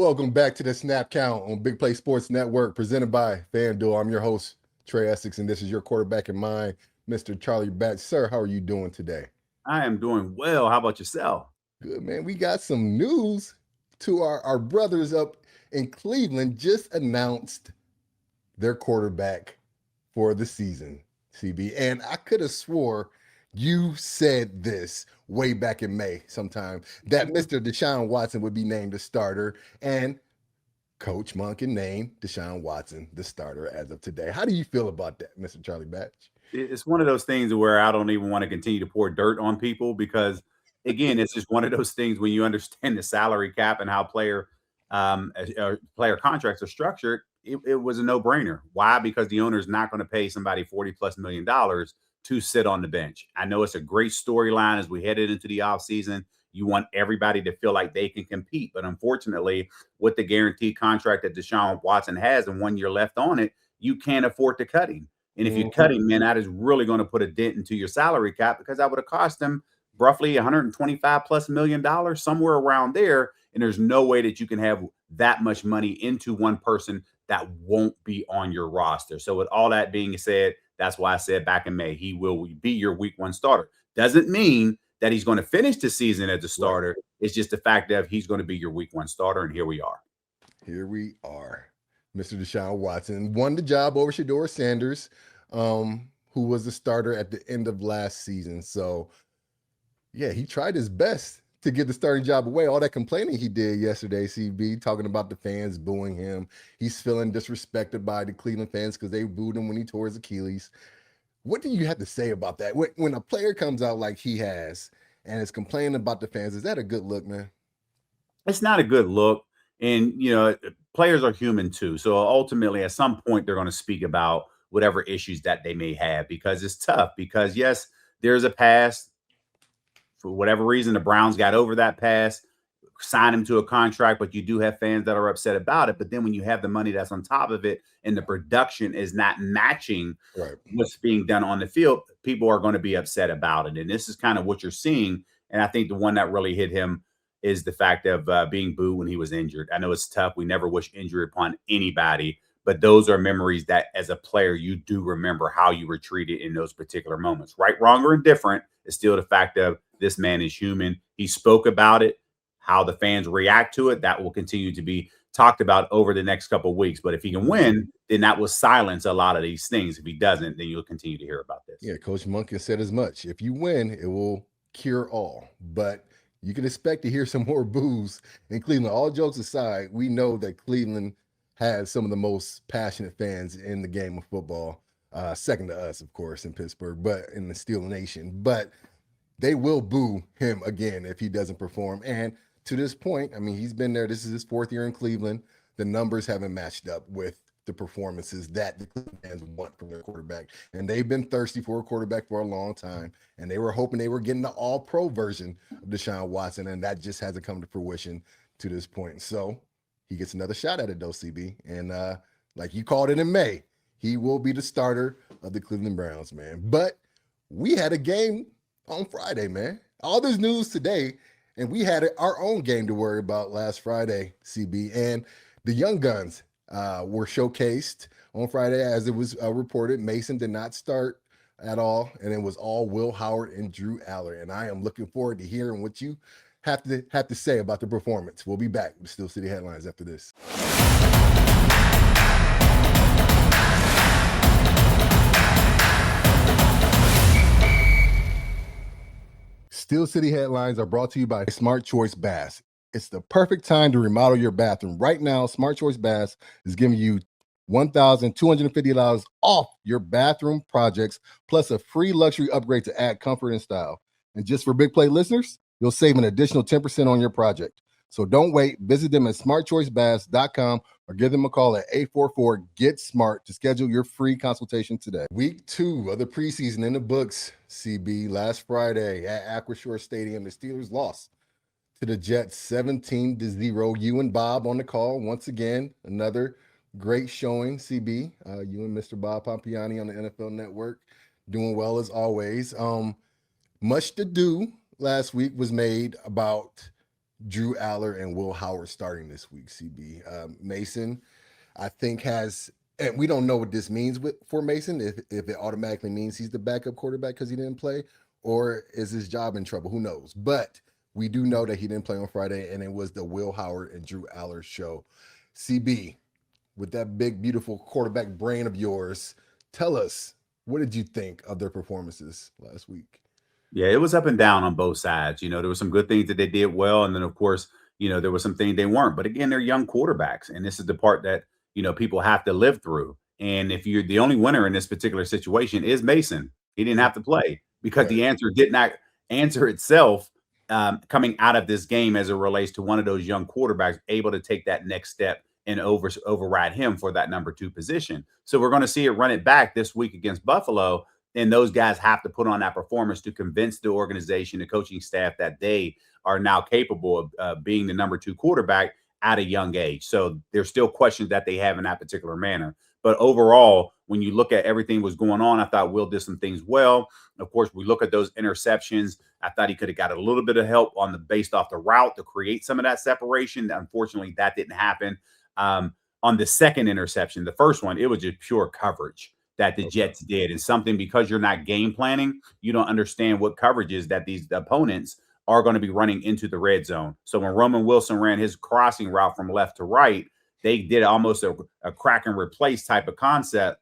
Welcome back to the Snap Count on Big Play Sports Network, presented by FanDuel. I'm your host, Trai, Essex, and this is your quarterback in mind, Mr. Charlie Batch. Sir, how are you doing today? I am doing well. How about yourself? Good, man. We got some news to our brothers up in Cleveland just announced their quarterback for the season, CB. And I could have swore you said this way back in May sometime, that Mr. Deshaun Watson would be named the starter, and Coach Monken named Deshaun Watson the starter as of today. How do you feel about that, Mr. Charlie Batch? It's one of those things where I don't even want to continue to pour dirt on people because, again, it's just one of those things when you understand the salary cap and how player contracts are structured. It was a no-brainer. Why? Because the owner is not going to pay somebody $40+ million to sit on the bench. I know it's a great storyline as we headed into the offseason. You want everybody to feel like they can compete. But unfortunately, with the guaranteed contract that Deshaun Watson has and 1 year left on it, you can't afford to cut him. And if you cut him, man, that is really going to put a dent into your salary cap because that would have cost them roughly $125+ million, somewhere around there. And there's no way that you can have that much money into one person that won't be on your roster. So with all that being said, that's why I said back in May, he will be your week one starter. Doesn't mean that he's going to finish the season as a starter. Right. It's just the fact that he's going to be your week one starter. And here we are. Here we are. Mr. Deshaun Watson won the job over Shedeur Sanders, who was the starter at the end of last season. So, yeah, he tried his best to get the starting job away. All that complaining he did yesterday, CB, talking about the fans booing him. He's feeling disrespected by the Cleveland fans because they booed him when he tore his Achilles. What do you have to say about that? When a player comes out like he has and is complaining about the fans, is that a good look, man? It's not a good look. And, players are human too. So ultimately, at some point, they're going to speak about whatever issues that they may have because it's tough. Because, yes, there's a past. For whatever reason, the Browns got over that past, signed him to a contract, but you do have fans that are upset about it. But then when you have the money that's on top of it and the production is not matching what's being done on the field, people are going to be upset about it. And this is kind of what you're seeing. And I think the one that really hit him is the fact of being booed when he was injured. I know it's tough. We never wish injury upon anybody, but those are memories that as a player, you do remember how you were treated in those particular moments. Right, wrong, or indifferent is still the fact of this man is human. He spoke about it. How the fans react to it, that will continue to be talked about over the next couple of weeks. But if he can win, then that will silence a lot of these things. If he doesn't, then you'll continue to hear about this. Yeah, Coach Monken said as much. If you win, it will cure all. But you can expect to hear some more boos in Cleveland. All jokes aside, we know that Cleveland has some of the most passionate fans in the game of football, second to us, of course, in Pittsburgh, but in the Steel Nation. But they will boo him again if he doesn't perform. And to this point, I mean, he's been there. This is his 4th year in Cleveland. The numbers haven't matched up with the performances that the Cleveland fans want from their quarterback. And they've been thirsty for a quarterback for a long time. And they were hoping they were getting the all-pro version of Deshaun Watson, and that just hasn't come to fruition to this point. So he gets another shot at it, though, CB. And like you called it in May, he will be the starter of the Cleveland Browns, man. But we had a game on Friday, man. All this news today, and we had our own game to worry about last Friday, CB. And the young guns were showcased on Friday, as it was reported. Mason did not start at all, and it was all Will Howard and Drew Aller. And I am looking forward to hearing what you have to say about the performance. We'll be back with Steel City Headlines after this. Steel City Headlines are brought to you by Smart Choice Bass. It's the perfect time to remodel your bathroom. Right now, Smart Choice Bass is giving you $1,250 off your bathroom projects, plus a free luxury upgrade to add comfort and style. And just for Big Play listeners, you'll save an additional 10% on your project. So don't wait. Visit them at smartchoicebass.com or give them a call at 844-GET-SMART to schedule your free consultation today. Week 2 of the preseason in the books, CB. Last Friday at Acrisure Stadium, the Steelers lost to the Jets 17-0. You and Bob on the call once again. Another great showing, CB. You and Mr. Bob Pompiani on the NFL Network doing well as always. Much to do last week was made about Drew Aller and Will Howard starting this week, CB. Mason, I think, has, and we don't know what this means for Mason, if it automatically means he's the backup quarterback because he didn't play, or is his job in trouble? Who knows? But we do know that he didn't play on Friday, and it was the Will Howard and Drew Aller show. CB, with that big, beautiful quarterback brain of yours, tell us, what did you think of their performances last week? Yeah, it was up and down on both sides. There were some good things that they did well, and then of course, there were some things they weren't. But again, they're young quarterbacks, and this is the part that people have to live through. And if you're the only winner in this particular situation is Mason, he didn't have to play because the answer did not answer itself coming out of this game as it relates to one of those young quarterbacks able to take that next step and override him for that number 2 position. So we're going to see it run it back this week against Buffalo. And those guys have to put on that performance to convince the organization, the coaching staff, that they are now capable of being the number 2 quarterback at a young age. So there's still questions that they have in that particular manner. But overall, when you look at everything was going on, I thought Will did some things well. Of course, we look at those interceptions. I thought he could have got a little bit of help based off the route to create some of that separation. Unfortunately, that didn't happen. On the second interception, the first one, it was just pure coverage that the Jets did. And something, because you're not game planning, you don't understand what coverages that these opponents are going to be running into the red zone. So when Roman Wilson ran his crossing route from left to right, they did almost a crack and replace type of concept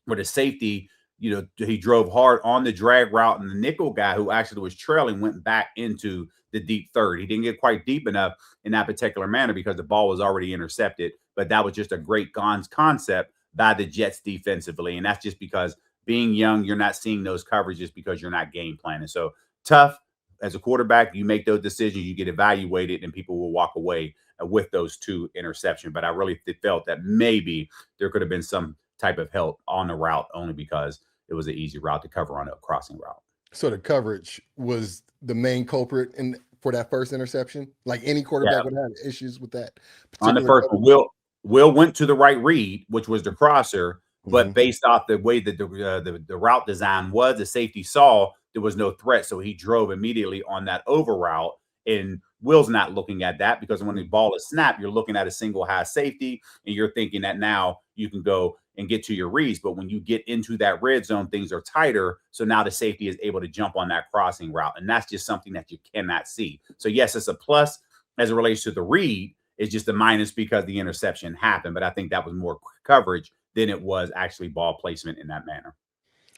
where the safety, he drove hard on the drag route, and the nickel guy who actually was trailing went back into the deep third. He didn't get quite deep enough in that particular manner because the ball was already intercepted, but that was just a great concept by the Jets defensively. And that's just because being young, you're not seeing those coverages because you're not game planning. So tough as a quarterback, you make those decisions, you get evaluated, and people will walk away with those 2 interceptions. But I really felt that maybe there could have been some type of help on the route only because it was an easy route to cover on a crossing route. So the coverage was the main culprit for that first interception. Like any quarterback would have issues with that. On the first one, Will went to the right read, which was the crosser, but based off the way that the route design was, the safety saw there was no threat, so he drove immediately on that over route. And Will's not looking at that because when the ball is snapped, you're looking at a single high safety, and you're thinking that now you can go and get to your reads. But when you get into that red zone, things are tighter. So now the safety is able to jump on that crossing route. And that's just something that you cannot see. So yes, it's a plus as it relates to the read. It's just a minus because the interception happened. But I think that was more coverage than it was actually ball placement in that manner.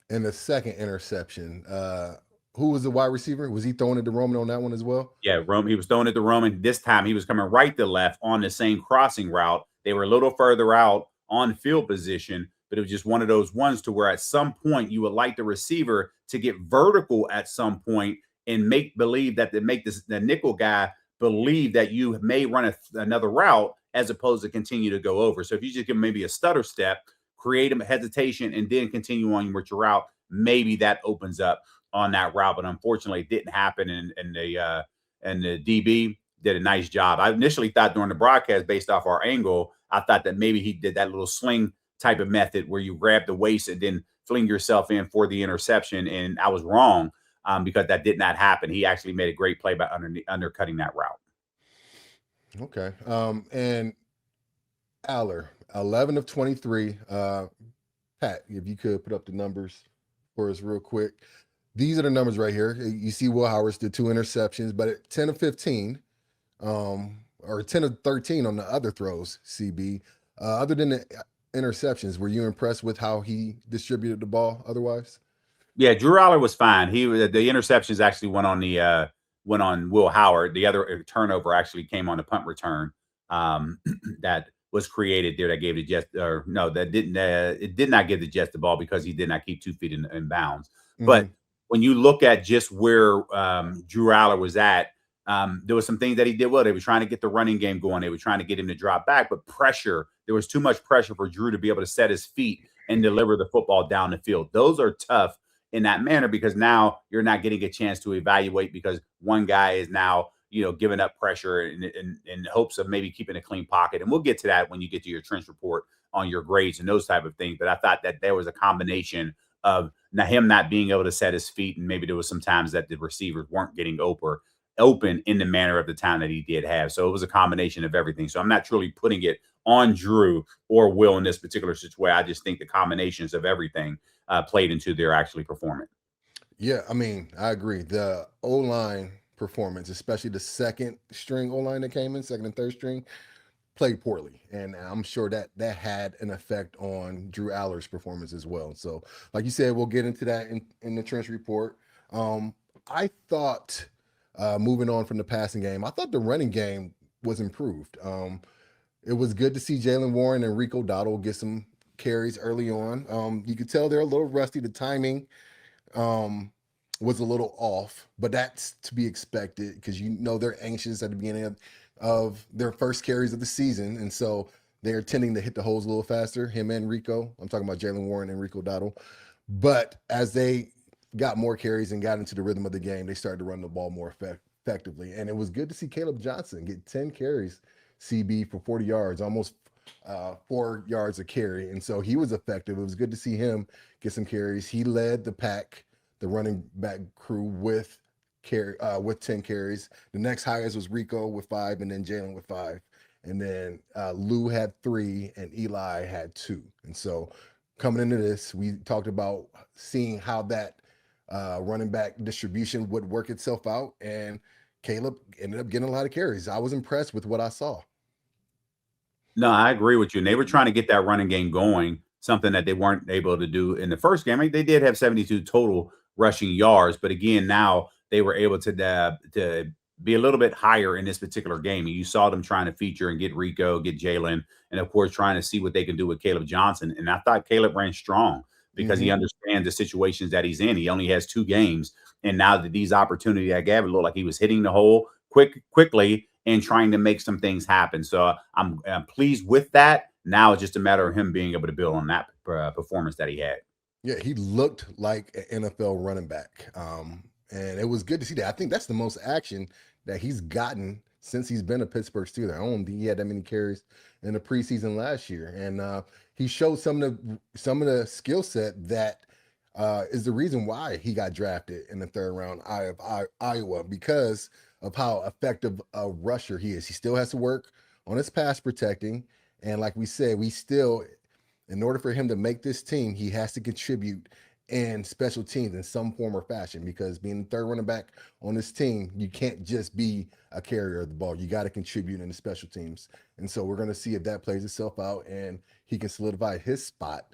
And the second interception, who was the wide receiver? Was he throwing it to Roman on that one as well? Yeah, Roman. He was throwing it to Roman. This time he was coming right to left on the same crossing route. They were a little further out on field position, but it was just one of those ones to where at some point you would like the receiver to get vertical at some point and make the nickel guy believe that you may run another route as opposed to continue to go over. So if you just give him maybe a stutter step, create him a hesitation, and then continue on with your route, maybe that opens up on that route. But unfortunately, it didn't happen. And the DB did a nice job. I initially thought during the broadcast, based off our angle, I thought that maybe he did that little sling type of method where you grab the waist and then fling yourself in for the interception. And I was wrong because that did not happen. He actually made a great play by undercutting that route. Okay. And Aller, 11 of 23. Pat, if you could put up the numbers for us real quick. These are the numbers right here. You see Will Howard's did 2 interceptions, but at 10 of 15, or 10 of 13 on the other throws, CB. Other than the interceptions, were you impressed with how he distributed the ball otherwise? Yeah, Drew Aller was fine. The interceptions actually went on Will Howard. The other turnover actually came on the punt return that was created there that gave the Jets, or no, that didn't. It did not give the Jets the ball because he did not keep 2 feet in bounds. But when you look at just where Drew Aller was at, there was some things that he did well. They were trying to get the running game going. They were trying to get him to drop back, but there was too much pressure for Drew to be able to set his feet and deliver the football down the field. Those are tough in that manner because now you're not getting a chance to evaluate because one guy is now, giving up pressure in hopes of maybe keeping a clean pocket. And we'll get to that when you get to your trench report on your grades and those type of things. But I thought that there was a combination of him not being able to set his feet, and maybe there was some times that the receivers weren't getting open in the manner of the time that he did have. So it was a combination of everything. So I'm not truly putting it on Drew or Will in this particular situation. I just think the combinations of everything played into their actually performance. Yeah, I mean, I agree. The O-line performance, especially the second string O-line that came in, second and third string, played poorly, and I'm sure that that had an effect on Drew Aller's performance as well. So, like you said, we'll get into that in the trench report. I thought, moving on from the passing game, I thought the running game was improved. It was good to see Jalen Warren and Rico Dottle get some carries early on. You could tell they're a little rusty. The timing um, was a little off, but that's to be expected because they're anxious at the beginning of their first carries of the season, and so they're tending to hit the holes a little faster. Him and Rico, I'm talking about Jalen Warren and Rico Dottle, but as they got more carries and got into the rhythm of the game, they started to run the ball more effectively, and it was good to see Caleb Johnson get 10 carries, CB for 40 yards, almost 4 yards a carry, and so he was effective. It was good to see him get some carries. He led the pack, the running back crew with 10 carries. The next highest was Rico with 5, and then Jalen with 5, and then Lou had 3, and Eli had 2. And so coming into this, we talked about seeing how that running back distribution would work itself out, and Caleb ended up getting a lot of carries. I was impressed with what I saw. No, I agree with you. And they were trying to get that running game going, something that they weren't able to do in the first game. I mean, they did have 72 total rushing yards, but again, now they were able to be a little bit higher in this particular game. And you saw them trying to feature and get Rico, get Jalen, and of course trying to see what they can do with Caleb Johnson. And I thought Caleb ran strong because he understands the situations that he's in. He only has 2 games, and now that these opportunities I gave, it looked like he was hitting the hole quickly and trying to make some things happen. So I'm pleased with that. Now it's just a matter of him being able to build on that performance that he had. Yeah, he looked like an NFL running back. And it was good to see that. I think that's the most action that he's gotten since he's been a Pittsburgh Steeler. I don't think he had that many carries in the preseason last year. And he showed some of the skill set that is the reason why he got drafted in the 3rd round of Iowa, because of how effective a rusher he is. He still has to work on his pass protecting. And like we said, in order for him to make this team, he has to contribute in special teams in some form or fashion, because being the 3rd running back on this team, you can't just be a carrier of the ball. You got to contribute in the special teams. And so we're going to see if that plays itself out and he can solidify his spot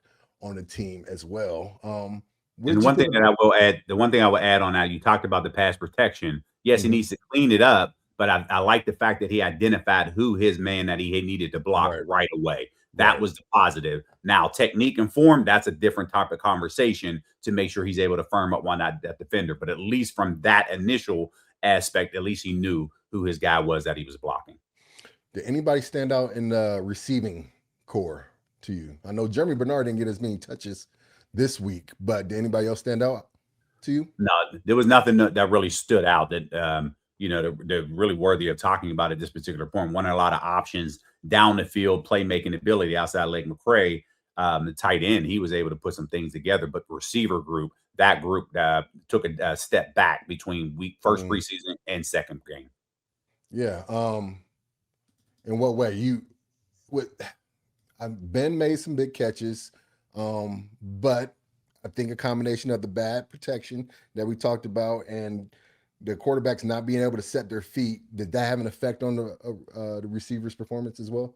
on the team as well. And one thing that I will add, the one thing I will add on that, you talked about the pass protection. Yes, he needs to clean it up, but I like the fact that he identified who his man that he needed to block right away. That was the positive. Now, technique and form, that's a different type of conversation to make sure he's able to firm up on that defender. But at least from that initial aspect, at least he knew who his guy was that he was blocking. Did anybody stand out in the receiving core to you? I know Jeremy Bernard didn't get as many touches this week, but did anybody else stand out to you? No, there was nothing that really stood out that they're really worthy of talking about at this particular point. One, a lot of options down the field, playmaking ability outside Lake McRae, the tight end. He was able to put some things together, but the receiver group, that group took a step back between first preseason and second game. Yeah. In what way? Ben made some big catches, but I think a combination of the bad protection that we talked about and the quarterbacks not being able to set their feet, did that have an effect on the receivers' performance as well?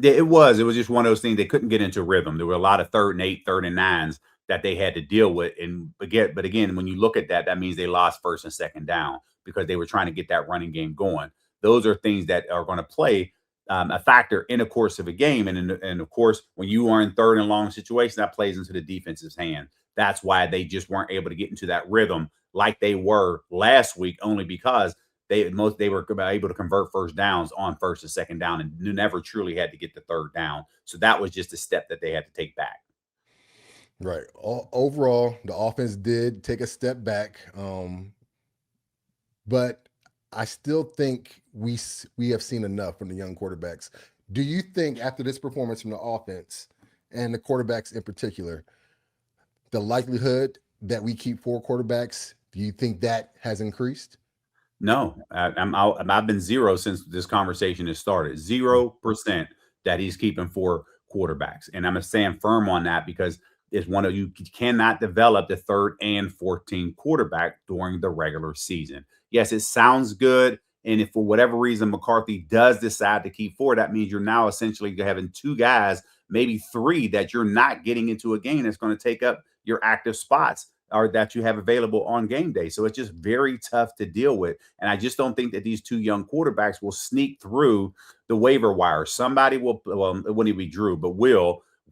It was just one of those things. They couldn't get into rhythm. There were a lot of 3rd and 8, 3rd and 9s that they had to deal with. But again, when you look at that, that means they lost 1st and 2nd down because they were trying to get that running game going. Those are things that are going to play a factor in the course of a game. And of course, when you are in 3rd and long situations, that plays into the defense's hand. That's why they just weren't able to get into that rhythm like they were last week, only because they were able to convert 1st downs on 1st and 2nd down and never truly had to get the 3rd down. So that was just a step that they had to take back. Right. Overall, the offense did take a step back, but I still think we have seen enough from the young quarterbacks. Do you think after this performance from the offense and the quarterbacks in particular, the likelihood that we keep 4 quarterbacks, do you think that has increased? No, I've been zero since this conversation has started. 0% that he's keeping for quarterbacks, and I'm staying firm on that because it's one of you cannot develop the third and 14 quarterback during the regular season. Yes, it sounds good, and if for whatever reason McCarthy does decide to keep four, that means you're now essentially having two guys, maybe three, that you're not getting into a game that's going to take up your active spots or that you have available on game day. So it's just very tough to deal with. And I just don't think that these two young quarterbacks will sneak through the waiver wire. Somebody will, well, it wouldn't be Drew, but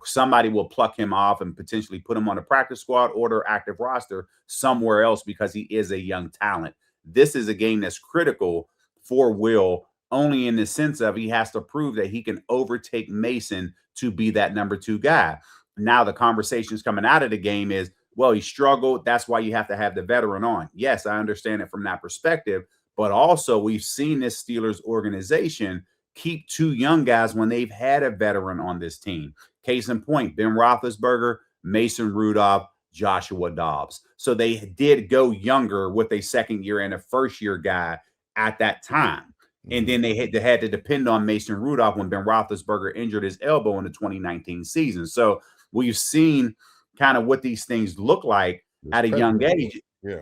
somebody will pluck him off and potentially put him on a practice squad or their active roster somewhere else because he is a young talent. This is a game that's critical for Will only in the sense of he has to prove that he can overtake Mason to be that number two guy. Now the conversations coming out of the game is, well, he struggled. That's why you have to have the veteran on. Yes, I understand it from that perspective. But also, we've seen this Steelers organization keep two young guys when they've had a veteran on this team. Case in point, Ben Roethlisberger, Mason Rudolph, Joshua Dobbs. So they did go younger with a second year and a first year guy at that time. And then they had to depend on Mason Rudolph when Ben Roethlisberger injured his elbow in the 2019 season. So we've seen kind of what these things look like at a young age. Yeah.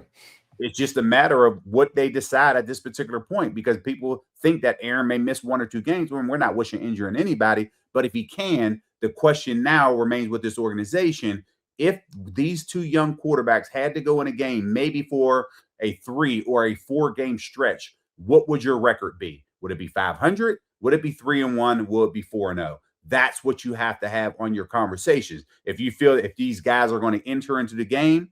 It's just a matter of what they decide at this particular point, because people think that Aaron may miss one or two games when we're not wishing injuring anybody. But if he can, the question now remains with this organization. If these two young quarterbacks had to go in a game, maybe for a 3 or a 4 game stretch, what would your record be? Would it be 500? Would it be 3-1? Would it be 4-0? That's what you have to have on your conversations. If you feel if these guys are going to enter into the game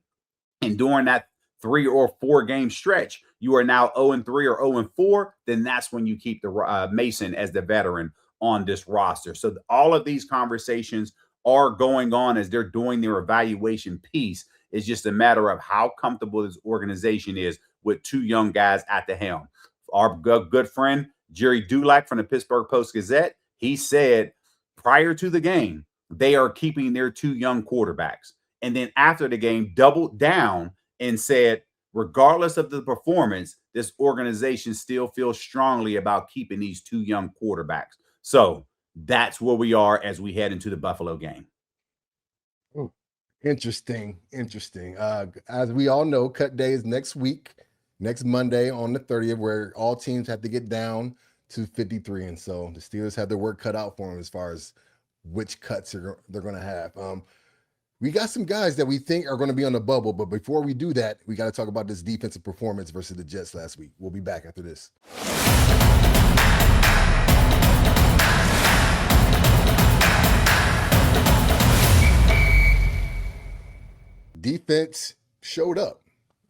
and during that 3 or 4 game stretch, you are now 0-3 or 0-4, then that's when you keep the Mason as the veteran on this roster. So all of these conversations are going on as they're doing their evaluation piece. It's just a matter of how comfortable this organization is with two young guys at the helm. Our good friend Jerry Dulac from the Pittsburgh Post-Gazette, he said prior to the game, they are keeping their two young quarterbacks. And then after the game, doubled down and said, regardless of the performance, this organization still feels strongly about keeping these two young quarterbacks. So that's where we are as we head into the Buffalo game. Oh, interesting. As we all know, cut day is next week, next Monday on the 30th, where all teams have to get down to 53. And so the Steelers have their work cut out for them as far as which cuts they're going to have. We got some guys that we think are going to be on the bubble, but before we do that, we got to talk about this defensive performance versus the Jets last week. We'll be back after this. Defense showed up,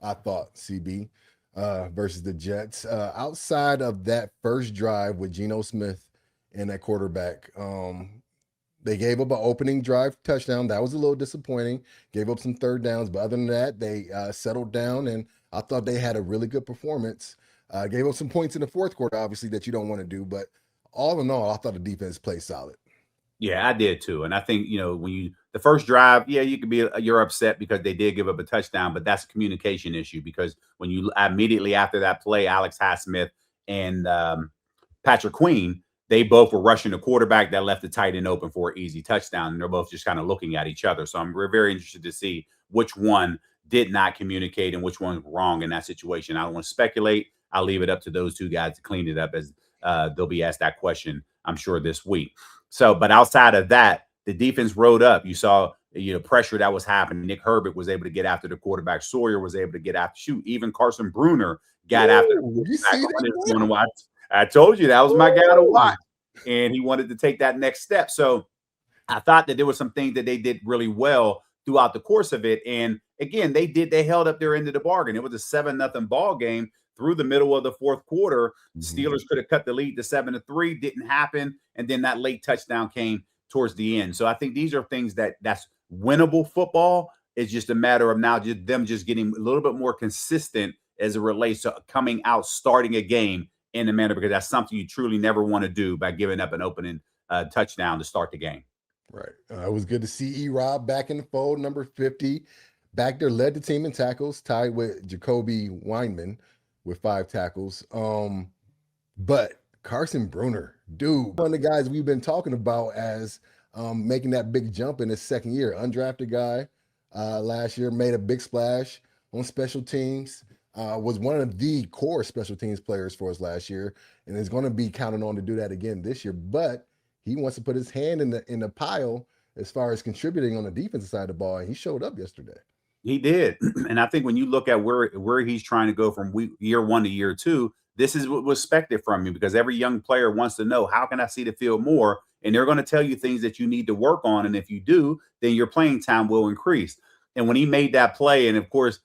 I thought, CB, versus the Jets. Outside of that first drive with Geno Smith and that quarterback, they gave up an opening drive touchdown. That was a little disappointing. Gave up some third downs, but other than that, they settled down, and I thought they had a really good performance. Gave up some points in the fourth quarter, obviously, that you don't want to do, but all in all, I thought the defense played solid. Yeah, I did too. And I think, when the first drive, yeah, you're upset because they did give up a touchdown, but that's a communication issue, because when you immediately after that play, Alex Highsmith and Patrick Queen, they both were rushing the quarterback that left the tight end open for an easy touchdown. And they're both just kind of looking at each other. So we're very interested to see which one did not communicate and which one's wrong in that situation. I don't want to speculate. I'll leave it up to those two guys to clean it up, as they'll be asked that question, I'm sure, this week. So, but outside of that, the defense rode up. You saw, pressure that was happening. Nick Herbert was able to get after the quarterback. Sawyer was able to get after. Even Carson Bruner got after the quarterback. I told you that was my guy to watch, and he wanted to take that next step. So I thought that there was some things that they did really well throughout the course of it. And again, they held up their end of the bargain. It was a 7-0 ball game through the middle of the fourth quarter. Steelers could have cut the lead to 7-3, didn't happen. And then that late touchdown came towards the end. So I think these are things that's winnable football. It's just a matter of now them getting a little bit more consistent as it relates to coming out, starting a game in the manner, because that's something you truly never want to do by giving up an opening touchdown to start the game. Right. It was good to see E-Rob back in the fold, number 50. Back there, led the team in tackles, tied with Jacoby Weinman with 5 tackles. But Carson Bruner, dude, one of the guys we've been talking about as making that big jump in his second year. Undrafted guy last year, made a big splash on special teams. Was one of the core special teams players for us last year, and is going to be counted on to do that again this year. But he wants to put his hand in the pile as far as contributing on the defensive side of the ball, and he showed up yesterday. He did, and I think when you look at where he's trying to go from year 1 to year 2, this is what was expected from you, because every young player wants to know, how can I see the field more? And they're going to tell you things that you need to work on, and if you do, then your playing time will increase. And when he made that play, and of course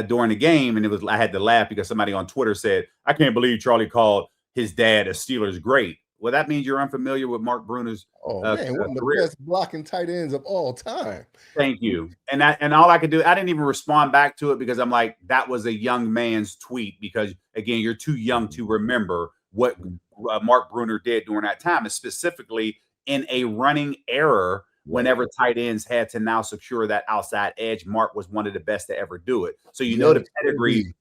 during the game, and I had to laugh because somebody on Twitter said, "I can't believe Charlie called his dad a Steelers great." Well, that means you're unfamiliar with Mark Bruner's one of the best blocking tight ends of all time. Thank you. And all I could do, I didn't even respond back to it, because I'm like, that was a young man's tweet, because again, you're too young to remember what Mark Bruner did during that time, and specifically in a running error. Whenever tight ends had to now secure that outside edge, Mark was one of the best to ever do it. So know the pedigree.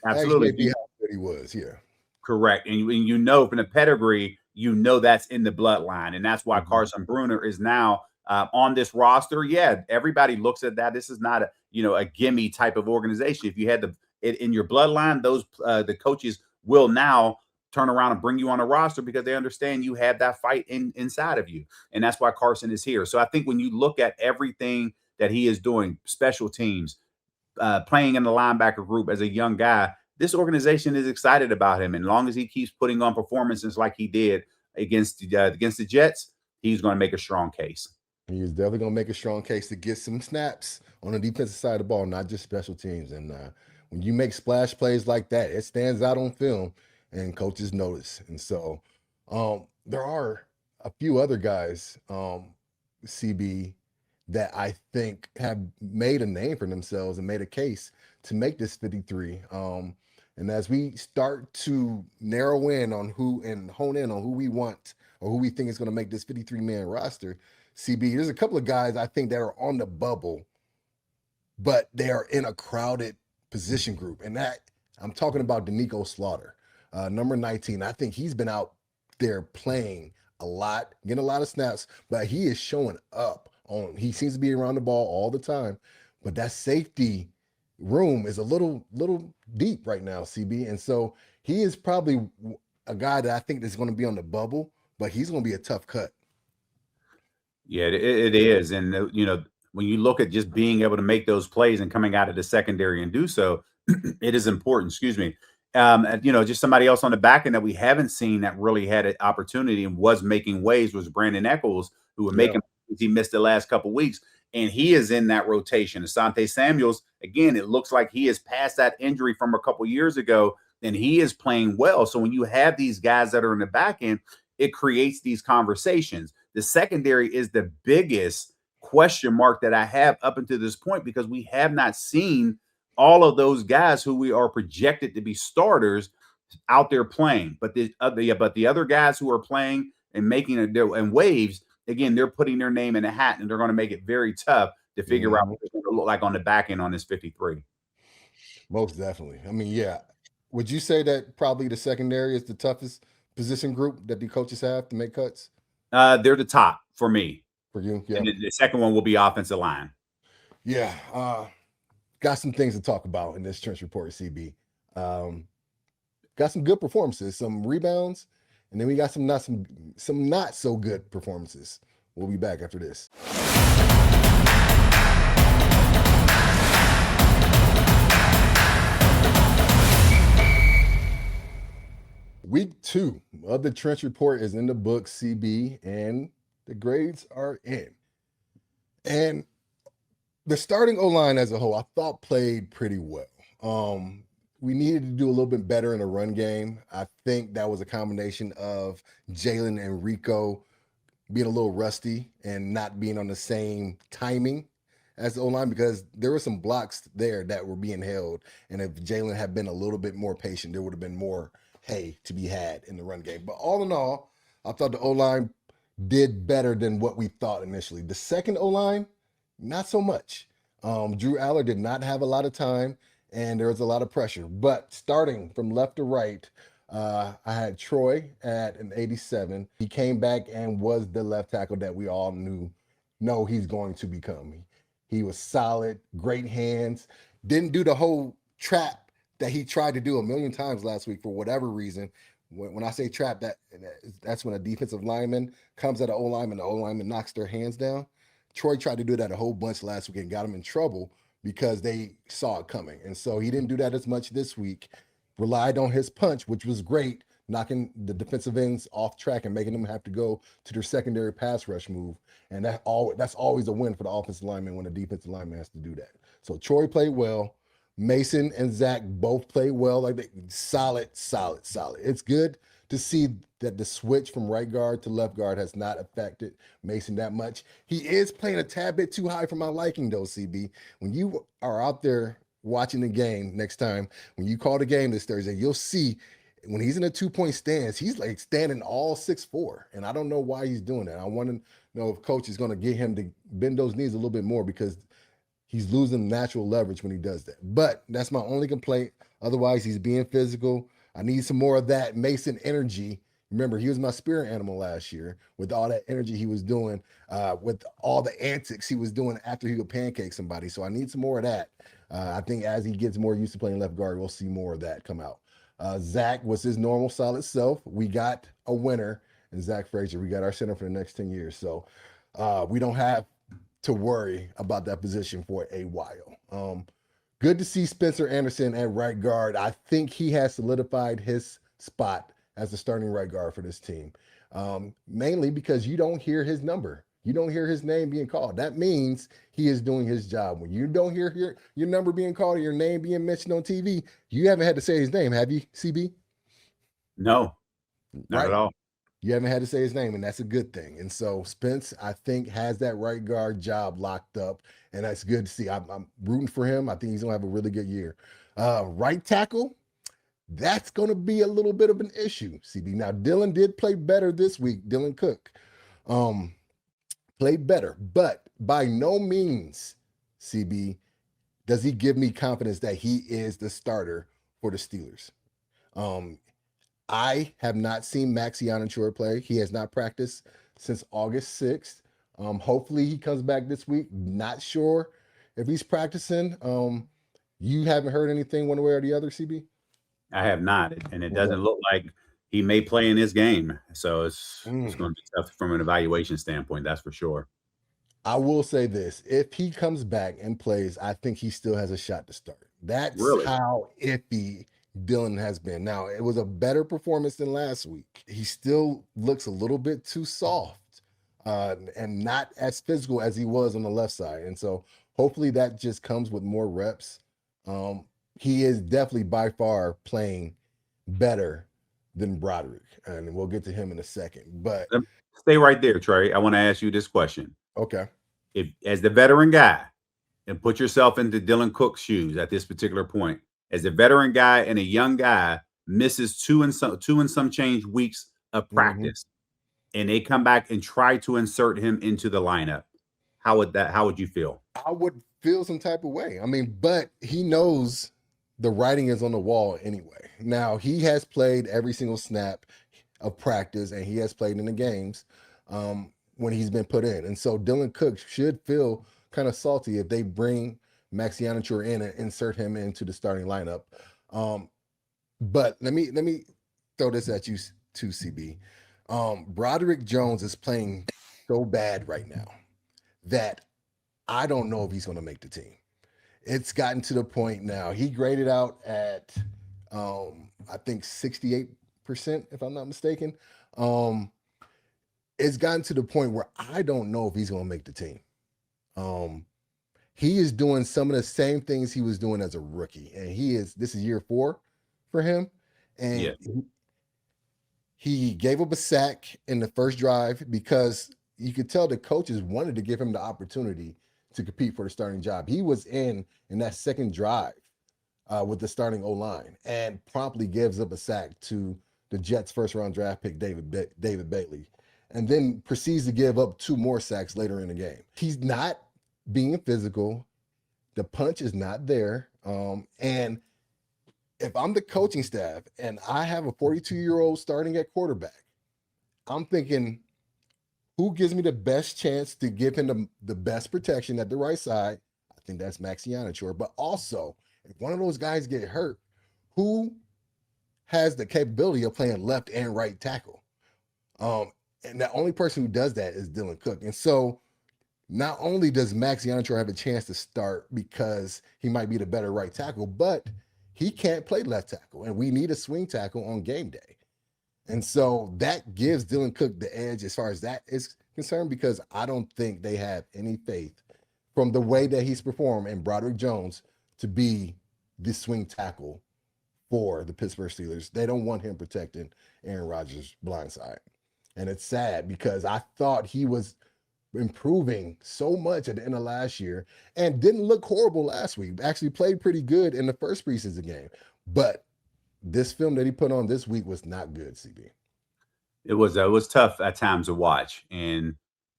Absolutely, how good he was. Yeah, correct. And you know from the pedigree, that's in the bloodline, and that's why Carson Bruner is now on this roster. Yeah, everybody looks at that. This is not a gimme type of organization. If you had it in your bloodline, the coaches will now turn around and bring you on a roster, because they understand you have that fight inside of you. And that's why Carson is here. So I think when you look at everything that he is doing, special teams, playing in the linebacker group as a young guy, this organization is excited about him. And as long as he keeps putting on performances like he did against the Jets, he's going to make a strong case. He is definitely going to make a strong case to get some snaps on the defensive side of the ball, not just special teams. And when you make splash plays like that, it stands out on film, and coaches notice. And so there are a few other guys, CB, that I think have made a name for themselves and made a case to make this 53. And as we start to narrow in on hone in on who we want or who we think is going to make this 53-man roster, CB, there's a couple of guys I think that are on the bubble, but they are in a crowded position group. And that I'm talking about Danico Slaughter. Number 19, I think he's been out there playing a lot, getting a lot of snaps, but he is showing up. He seems to be around the ball all the time, but that safety room is a little deep right now, CB. And so he is probably a guy that I think is going to be on the bubble, but he's going to be a tough cut. Yeah, it is. And, when you look at just being able to make those plays and coming out of the secondary and do so, it is important. Excuse me. Just somebody else on the back end that we haven't seen that really had an opportunity and was making waves was Brandon Echols, who was making. He missed the last couple of weeks, and he is in that rotation. Asante Samuels, again, it looks like he is past that injury from a couple of years ago, and he is playing well. So when you have these guys that are in the back end, it creates these conversations. The secondary is the biggest question mark that I have up until this point, because we have not seen all of those guys who we are projected to be starters out there playing. But the other guys who are playing and making and waves, again, they're putting their name in a hat, and they're going to make it very tough to figure out what it's going to look like on the back end on this 53. Most definitely. I mean, yeah. Would you say that probably the secondary is the toughest position group that the coaches have to make cuts? They're the top for me. For you? Yeah. And the second one will be offensive line. Yeah. Got some things to talk about in this trench report, CB. Got some good performances, some rebounds, and then we got some not so good performances. We'll be back after this. Week 2 of the trench report is in the book, CB, and the grades are in. And the starting O-line as a whole, I thought played pretty well. We needed to do a little bit better in the run game. I think that was a combination of Jalen and Rico being a little rusty and not being on the same timing as the O-line, because there were some blocks there that were being held. And if Jalen had been a little bit more patient, there would have been more hay to be had in the run game. But all in all, I thought the O-line did better than what we thought initially. The second O-line, not so much. Drew Aller did not have a lot of time, and there was a lot of pressure. But starting from left to right, I had Troy at an 87. He came back and was the left tackle that we all know he's going to become. He was solid, great hands, didn't do the whole trap that he tried to do a million times last week for whatever reason. When I say trap, that's when a defensive lineman comes at an the O lineman knocks their hands down. Troy tried to do that a whole bunch last week and got him in trouble because they saw it coming. And so he didn't do that as much this week. Relied on his punch, which was great, knocking the defensive ends off track and making them have to go to their secondary pass rush move. And that's always a win for the offensive lineman when the defensive lineman has to do that. So Troy played well. Mason and Zach both played well. Solid. It's good to see that the switch from right guard to left guard has not affected Mason that much. He is playing a tad bit too high for my liking, though, CB. When you are out there watching the game next time, when you call the game this Thursday, you'll see when he's in a 2-point stance, he's like standing all 6'4", and I don't know why he's doing that. I want to know if coach is going to get him to bend those knees a little bit more because he's losing natural leverage when he does that. But that's my only complaint. Otherwise, he's being physical. I need some more of that Mason energy. Remember, he was my spirit animal last year with all that energy he was doing, with all the antics he was doing after he would pancake somebody. So I need some more of that. I think as he gets more used to playing left guard, we'll see more of that come out. Zach was his normal solid self. We got a winner in Zach Frazier. We got our center for the next 10 years. So we don't have to worry about that position for a while. Good to see Spencer Anderson at right guard. I think he has solidified his spot as the starting right guard for this team, mainly because you don't hear his number. You don't hear his name being called. That means he is doing his job. When you don't hear your number being called or your name being mentioned on TV, you haven't had to say his name, have you, CB? No, not at all. You haven't had to say his name, and that's a good thing. And so Spence, I think, has that right guard job locked up, and that's good to see. I'm rooting for him. I think he's going to have a really good year. Right tackle, that's going to be a little bit of an issue, CB. Now, Dylan did play better this week, Dylan Cook. Played better, but by no means, CB, does he give me confidence that he is the starter for the Steelers. I have not seen Max Yanachor play. He has not practiced since August 6th. Hopefully he comes back this week. Not sure if he's practicing. You haven't heard anything one way or the other, CB? I have not, and it doesn't look like he may play in this game. So it's going to be tough from an evaluation standpoint, that's for sure. I will say this. If he comes back and plays, I think he still has a shot to start. That's how iffy Dylan has been. Now, it was a better performance than last week. He still looks a little bit too soft and not as physical as he was on the left side. And so hopefully that just comes with more reps. He is definitely by far playing better than Broderick, and we'll get to him in a second. But stay right there, Trey. I want to ask you this question. Okay. If, as the veteran guy, and put yourself into Dylan Cook's shoes at this particular point, as a veteran guy and a young guy misses two and some change weeks of practice, and they come back and try to insert him into the lineup, how would you feel? I would feel some type of way. I mean, but he knows the writing is on the wall anyway. Now, he has played every single snap of practice, and he has played in the games when he's been put in. And so Dylan Cook should feel kind of salty if they bring Max Yanachor in and insert him into the starting lineup. But let me throw this at you too, CB. Broderick Jones is playing so bad right now that I don't know if he's going to make the team. It's gotten to the point now. He graded out at, I think, 68%, if I'm not mistaken. It's gotten to the point where I don't know if he's going to make the team. He is doing some of the same things he was doing as a rookie. And this is year 4 for him. And he gave up a sack in the first drive because you could tell the coaches wanted to give him the opportunity to compete for the starting job. He was in that second drive with the starting O-line and promptly gives up a sack to the Jets' first-round draft pick, David Bailey, and then proceeds to give up 2 more sacks later in the game. He's not being physical. The punch is not there. And if I'm the coaching staff and I have a 42-year-old starting at quarterback, I'm thinking, who gives me the best chance to give him the best protection at the right side? I think that's Max Yanachor. But also, if one of those guys get hurt, who has the capability of playing left and right tackle? And the only person who does that is Dylan Cook. And so not only does Max Yanachor have a chance to start because he might be the better right tackle, but he can't play left tackle. And we need a swing tackle on game day. And so that gives Dylan Cook the edge as far as that is concerned, because I don't think they have any faith from the way that he's performed in Broderick Jones to be the swing tackle for the Pittsburgh Steelers. They don't want him protecting Aaron Rodgers' blind side. And it's sad because I thought he was improving so much at the end of last year and didn't look horrible last week. Actually played pretty good in the first preseason game. But this film that he put on this week was not good, CB. It was tough at times to watch. And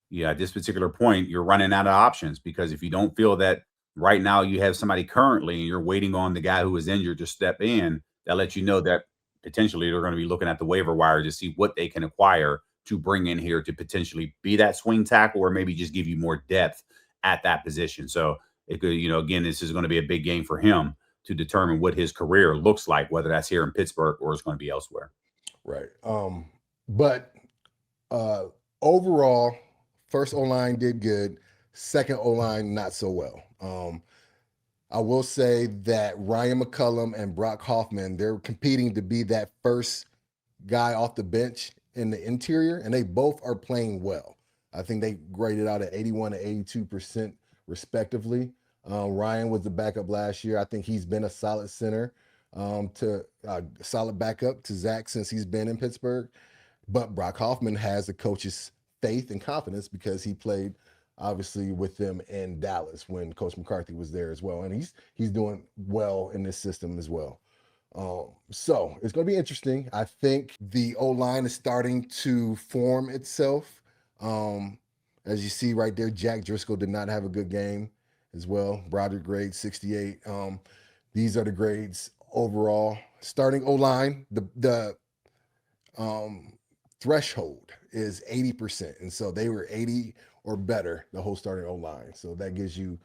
yeah, at this particular point, you're running out of options, because if you don't feel that right now you have somebody currently and you're waiting on the guy who is injured to step in, that lets you know that potentially they're going to be looking at the waiver wire to see what they can acquire to bring in here to potentially be that swing tackle, or maybe just give you more depth at that position. So it could, again, this is going to be a big game for him to determine what his career looks like, whether that's here in Pittsburgh or it's going to be elsewhere. Right. But overall, first O-line did good. Second O-line, not so well. I will say that Ryan McCullum and Brock Hoffman, they're competing to be that first guy off the bench in the interior, and they both are playing well. I think they graded out at 81 and 82% respectively. Ryan was the backup last year. I think he's been a solid center solid backup to Zach since he's been in Pittsburgh. But Brock Hoffman has the coach's faith and confidence because he played obviously with them in Dallas when Coach McCarthy was there as well. And he's doing well in this system as well. So it's going to be interesting. I think the O-line is starting to form itself. As you see right there, Jack Driscoll did not have a good game as well. Broderick grade 68. These are the grades overall. Starting O-line, the threshold is 80%. And so they were 80 or better, the whole starting O-line. So that gives you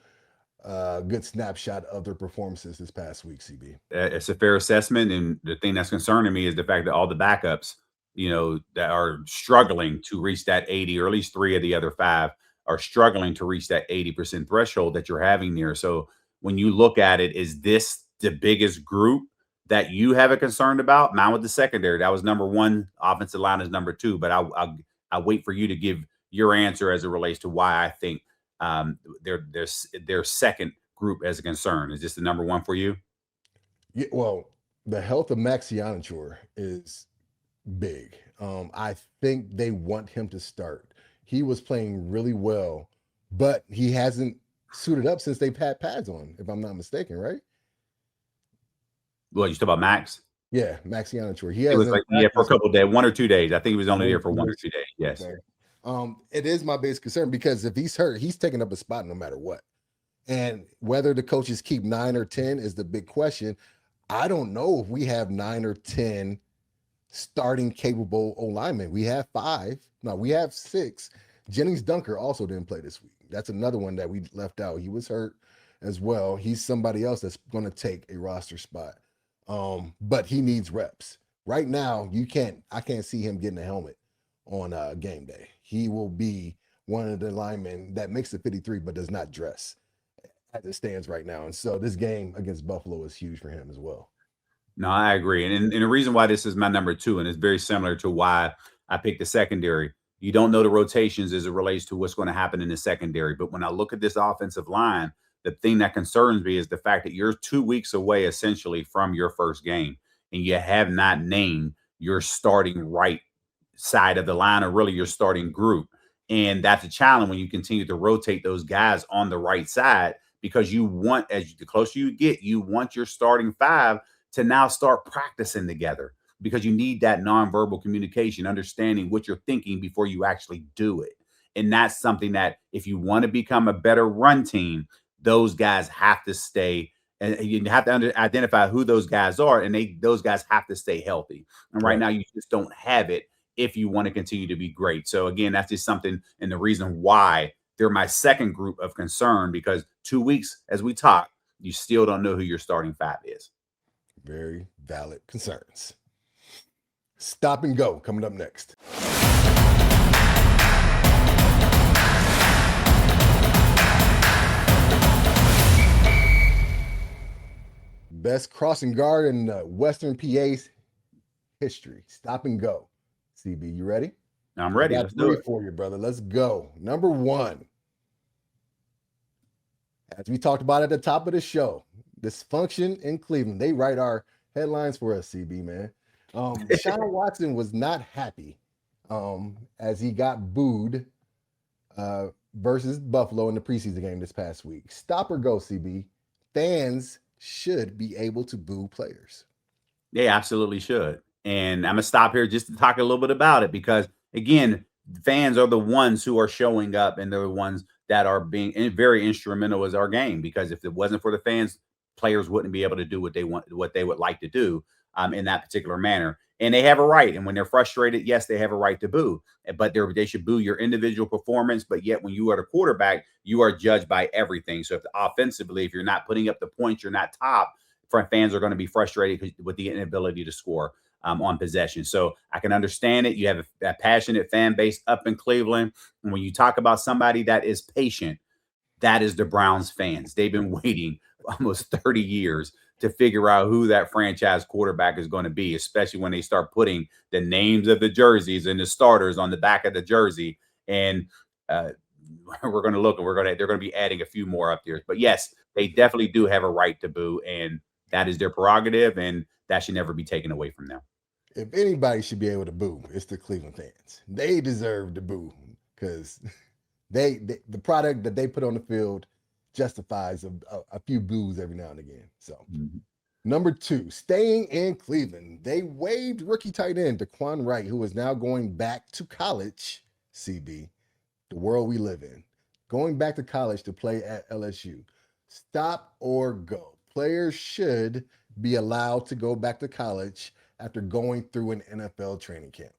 a good snapshot of their performances this past week, CB. It's a fair assessment. And the thing that's concerning me is the fact that all the backups, that are struggling to reach that 80, or at least 3 of the other 5 are struggling to reach that 80% threshold that you're having there. So when you look at it, is this the biggest group that you have a concern about? Mine with the secondary, that was number 1. Offensive line is number 2. But I wait for you to give your answer as it relates to why I think their second group as a concern. Is this the number 1 for you? Yeah, well, the health of Max Yanachor is big. I think they want him to start. He was playing really well, but he hasn't suited up since they've had pads on, if I'm not mistaken, right? Well, you talk about Max? Yeah, Max Yanachor. It was for a couple of days, 1 or 2 days. I think he was only there for 1 or 2 days. Yes. Okay. It is my biggest concern because if he's hurt, he's taking up a spot no matter what. And whether the coaches keep 9 or 10 is the big question. I don't know if we have 9 or 10 starting capable O-linemen. We have 5. No, we have 6. Jennings Dunker also didn't play this week. That's another one that we left out. He was hurt as well. He's somebody else that's going to take a roster spot. But he needs reps. Right now, I can't see him getting a helmet on game day. He will be one of the linemen that makes the 53 but does not dress as it stands right now. And so this game against Buffalo is huge for him as well. No, I agree. And the reason why this is my number 2, and it's very similar to why I picked the secondary. You don't know the rotations as it relates to what's going to happen in the secondary. But when I look at this offensive line, the thing that concerns me is the fact that you're 2 weeks away essentially from your first game, and you have not named your starting right side of the line, or really your starting group. And that's a challenge when you continue to rotate those guys on the right side, because you want, the closer you get, you want your starting 5 to now start practicing together, because you need that nonverbal communication, understanding what you're thinking before you actually do it. And that's something that if you want to become a better run team, those guys have to stay And you have to identify who those guys are, and those guys have to stay healthy. And right now, you just don't have it if you want to continue to be great. So again, that's just something, and the reason why they're my second group of concern, because 2 weeks as we talk, you still don't know who your starting five is. Very valid concerns. Stop and go coming up next. Best crossing guard in Western PA's history. Stop and go. CB, you ready? I'm ready. Let's do it for you, brother. Let's go. Number one. As we talked about at the top of the show, dysfunction in Cleveland. They write our headlines for us, CB, man. Deshaun Watson was not happy as he got booed versus Buffalo in the preseason game this past week. Stop or go, CB. Fans should be able to boo players. They absolutely should. And I'm going to stop here just to talk a little bit about it, because, again, fans are the ones who are showing up, and they're the ones that are being very instrumental as our game, because if it wasn't for the fans, players wouldn't be able to do what they would like to do in that particular manner. And they have a right. And when they're frustrated, yes, they have a right to boo, but they should boo your individual performance. But yet when you are the quarterback, you are judged by everything. So if offensively, if you're not putting up the points, you're not top, fans are going to be frustrated with the inability to score on possession. So I can understand it. You have a passionate fan base up in Cleveland. And when you talk about somebody that is patient, that is the Browns fans. They've been waiting almost 30 years to figure out who that franchise quarterback is going to be, especially when they start putting the names of the jerseys and the starters on the back of the jersey. And we're going to look, and they're going to be adding a few more up there. But yes, they definitely do have a right to boo, and that is their prerogative, and that should never be taken away from them. If anybody should be able to boo, it's the Cleveland fans. They deserve to boo, because the product that they put on the field justifies a few boos every now and again. So, Number two, staying in Cleveland, they waived rookie tight end Daquan Wright, who is now going back to college. CB, the world we live in, going back to college to play at LSU. Stop or go. Players should be allowed to go back to college after going through an NFL training camp.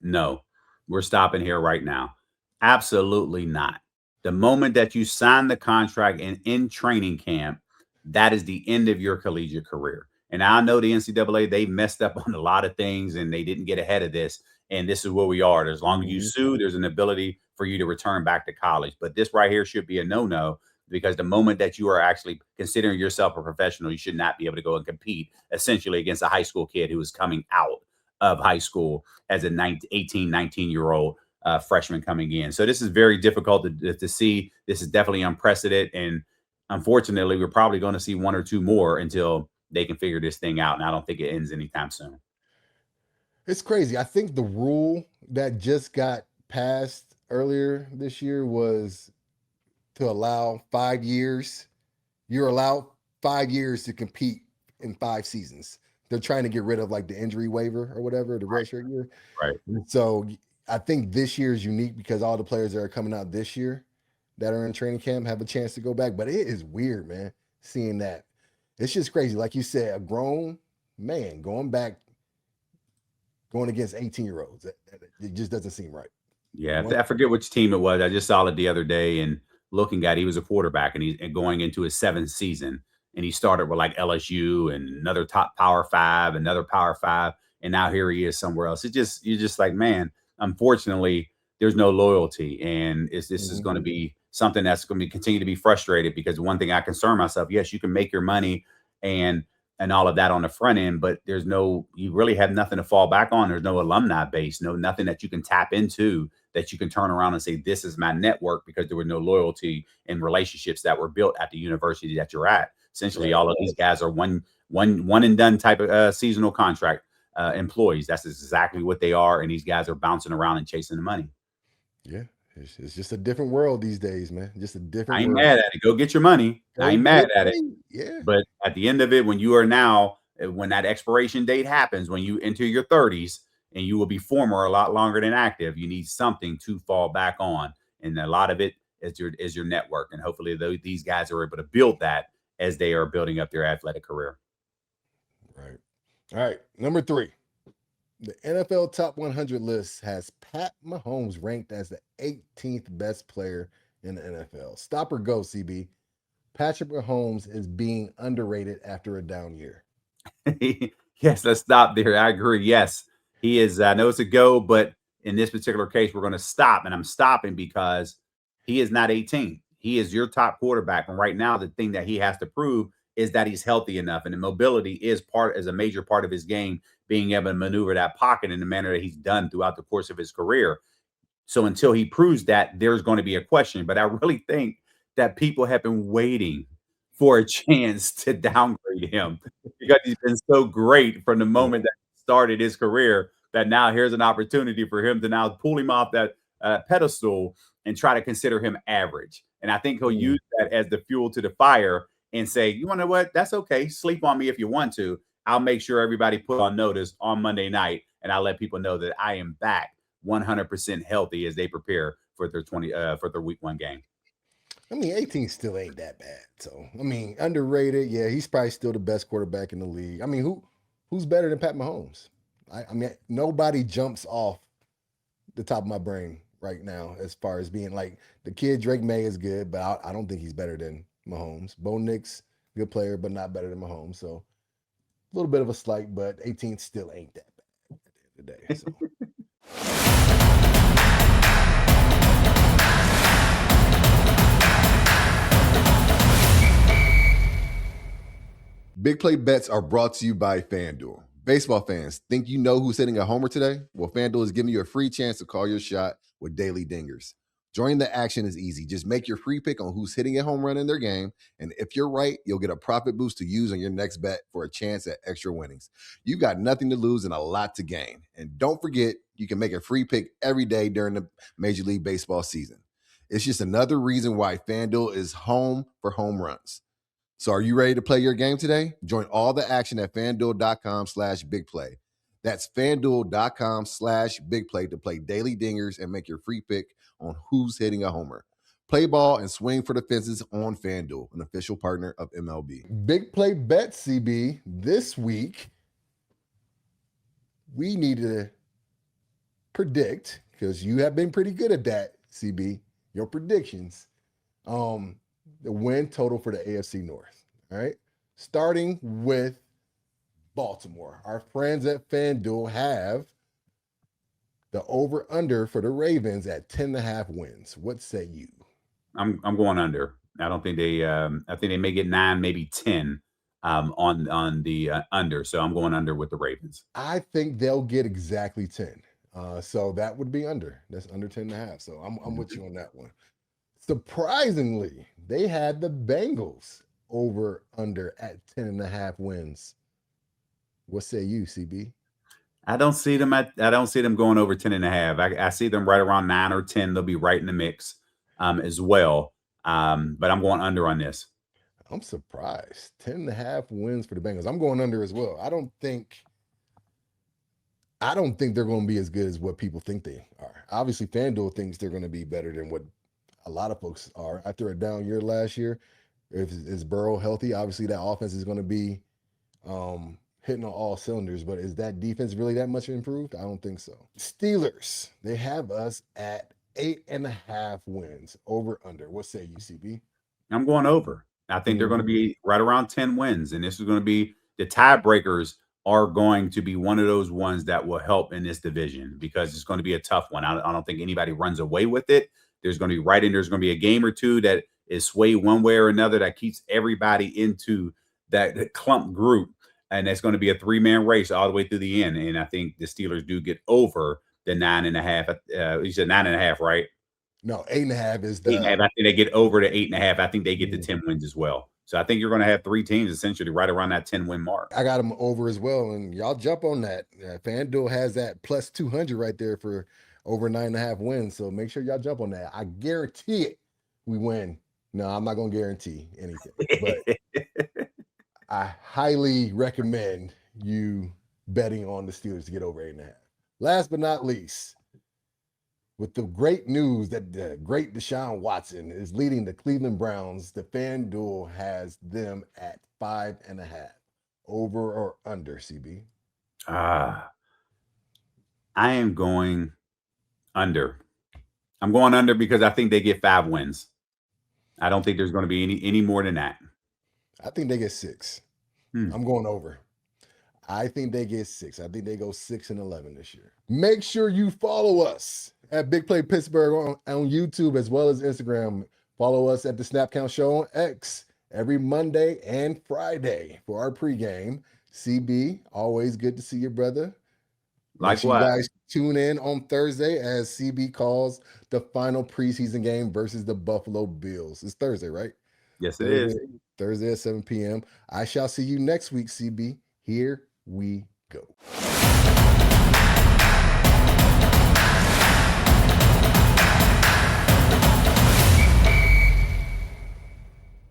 No, we're stopping here right now. Absolutely not. The moment that you sign the contract and in training camp, that is the end of your collegiate career. And I know the NCAA, they messed up on a lot of things, and they didn't get ahead of this. And this is where we are. As long as you sue, there's an ability for you to return back to college. But this right here should be a no-no, because the moment that you are actually considering yourself a professional, you should not be able to go and compete essentially against a high school kid who is coming out of high school as a 19-year-old freshman coming in. So this is very difficult to see. This is definitely unprecedented. And unfortunately, we're probably going to see one or two more until they can figure this thing out. And I don't think it ends anytime soon. It's crazy. I think the rule that just got passed earlier this year was to allow 5 years. You're allowed 5 years to compete in 5 seasons. They're trying to get rid of like the injury waiver or whatever, the redshirt year. Right. So I think this year is unique because all the players that are coming out this year that are in training camp have a chance to go back. But it is weird, man, seeing that. It's just crazy. Like you said, a grown man going against 18-year-olds. It just doesn't seem right. Yeah, I forget which team it was. I just saw it the other day, and looking at it, he was a quarterback, and he's going into his 7th season. And he started with like LSU and another top Power 5, another Power 5, and now here he is somewhere else. You're just like, man, unfortunately, there's no loyalty, and this is going to be something that's going to continue to be frustrated, because one thing I concern myself, yes, you can make your money and all of that on the front end, but you really have nothing to fall back on. There's no alumni base, nothing that you can tap into that you can turn around and say, this is my network, because there were no loyalty and relationships that were built at the university that you're at. Essentially, all of these guys are one and done type of seasonal contract employees. That's exactly what they are. And these guys are bouncing around and chasing the money. Yeah. It's just a different world these days, man. Just a different I ain't world. mad at it. Go get your money. I ain't mad at it. Yeah. But at the end of it, when that expiration date happens, when you enter your 30s, and you will be former a lot longer than active, you need something to fall back on. And a lot of it is your network. And hopefully these guys are able to build that as they are building up their athletic career. Right. All right. Number 3. The NFL Top 100 list has Pat Mahomes ranked as the 18th best player in the NFL. Stop or go, CB. Patrick Mahomes is being underrated after a down year. Yes, let's stop there. I agree. Yes, he is. I know it's a go, but in this particular case, we're going to stop. And I'm stopping because he is not 18. He is your top quarterback. And right now, the thing that he has to prove is that he's healthy enough. And the mobility is a major part of his game, being able to maneuver that pocket in the manner that he's done throughout the course of his career. So until he proves that, there's going to be a question. But I really think that people have been waiting for a chance to downgrade him because he's been so great from the moment that he started his career, that now here's an opportunity for him to now pull him off that pedestal and try to consider him average. And I think he'll use that as the fuel to the fire and say, you want to know what? That's okay. Sleep on me if you want to. I'll make sure everybody put on notice on Monday night, and I'll let people know that I am back 100% healthy as they prepare for their week 1 game. I mean, 18 still ain't that bad. So, I mean, underrated. Yeah, he's probably still the best quarterback in the league. I mean, who's better than Pat Mahomes? I mean, nobody jumps off the top of my brain right now as far as being like the kid. Drake May is good, but I don't think he's better than Mahomes. Bo Nix, good player, but not better than Mahomes. So, a little bit of a slight, but 18 still ain't that bad at the end of the day. So. Big Play Bets are brought to you by FanDuel. Baseball fans, think you know who's hitting a homer today? Well, FanDuel is giving you a free chance to call your shot with daily dingers. Joining the action is easy. Just make your free pick on who's hitting a home run in their game, and if you're right, you'll get a profit boost to use on your next bet for a chance at extra winnings. You've got nothing to lose and a lot to gain. And don't forget, you can make a free pick every day during the Major League Baseball season. It's just another reason why FanDuel is home for home runs. So are you ready to play your game today? Join all the action at FanDuel.com/bigplay. That's FanDuel.com/bigplay to play daily dingers and make your free pick on who's hitting a homer. Play ball and swing for the fences on FanDuel, an official partner of MLB. Big Play Bet, CB. This week, we need to predict, because you have been pretty good at that, CB, your predictions. The win total for the AFC North. All right. Starting with Baltimore. Our friends at FanDuel have the over-under for the Ravens at 10.5 wins. What say you? I'm going under. I don't think they I think they may get 9, maybe 10 on the under. So I'm going under with the Ravens. I think they'll get exactly 10. So that would be under. That's under 10.5. So I'm with you on that one. Surprisingly, they had the Bengals over under at 10.5 wins. What say you, CB? I don't see them going over 10.5. I see them right around 9 or 10. They'll be right in the mix as well. But I'm going under on this. I'm surprised. 10.5 wins for the Bengals. I'm going under as well. I don't think they're going to be as good as what people think they are. Obviously, FanDuel thinks they're going to be better than what a lot of folks are. After a down year last year, if is Burrow healthy, obviously that offense is going to be hitting on all cylinders. But is that defense really that much improved? I don't think so. Steelers, they have us at 8.5 wins, over under. What say you, CB? I'm going over. I think they're going to be right around 10 wins, and this is going to be the tiebreakers are going to be one of those ones that will help in this division, because it's going to be a tough one. I don't think anybody runs away with it. There's going to be there's going to be a game or two that is swayed one way or another that keeps everybody into that clump group. And that's going to be a 3-man race all the way through the end. And I think the Steelers do get over the 9.5. You said 9.5, right? No, 8.5 is the 8.5. I think they get over to 8.5. I think they get to 10 wins as well. So I think you're going to have 3 teams essentially right around that 10-win mark. I got them over as well. And y'all jump on that. FanDuel has that plus 200 right there for over 9.5 wins. So make sure y'all jump on that. I guarantee it. We win. No, I'm not going to guarantee anything. But I highly recommend you betting on the Steelers to get over 8.5. Last but not least, With the great news that the great Deshaun Watson is leading the Cleveland Browns, the FanDuel has them at 5.5. Over or under, CB? I am going under. I'm going under because I think they get 5 wins. I don't think there's going to be any more than that. I think they get 6. I'm going over. I think they get 6. I think they go 6-11 this year. Make sure you follow us at Big Play Pittsburgh on YouTube as well as Instagram. Follow us at the Snap Count Show on X every Monday and Friday for our pregame. CB, always good to see you, brother. Make sure you guys tune in on Thursday as CB calls the final preseason game versus the Buffalo Bills. It's Thursday, right? Yes, it is. Thursday at 7 p.m. I shall see you next week, CB. Here we go.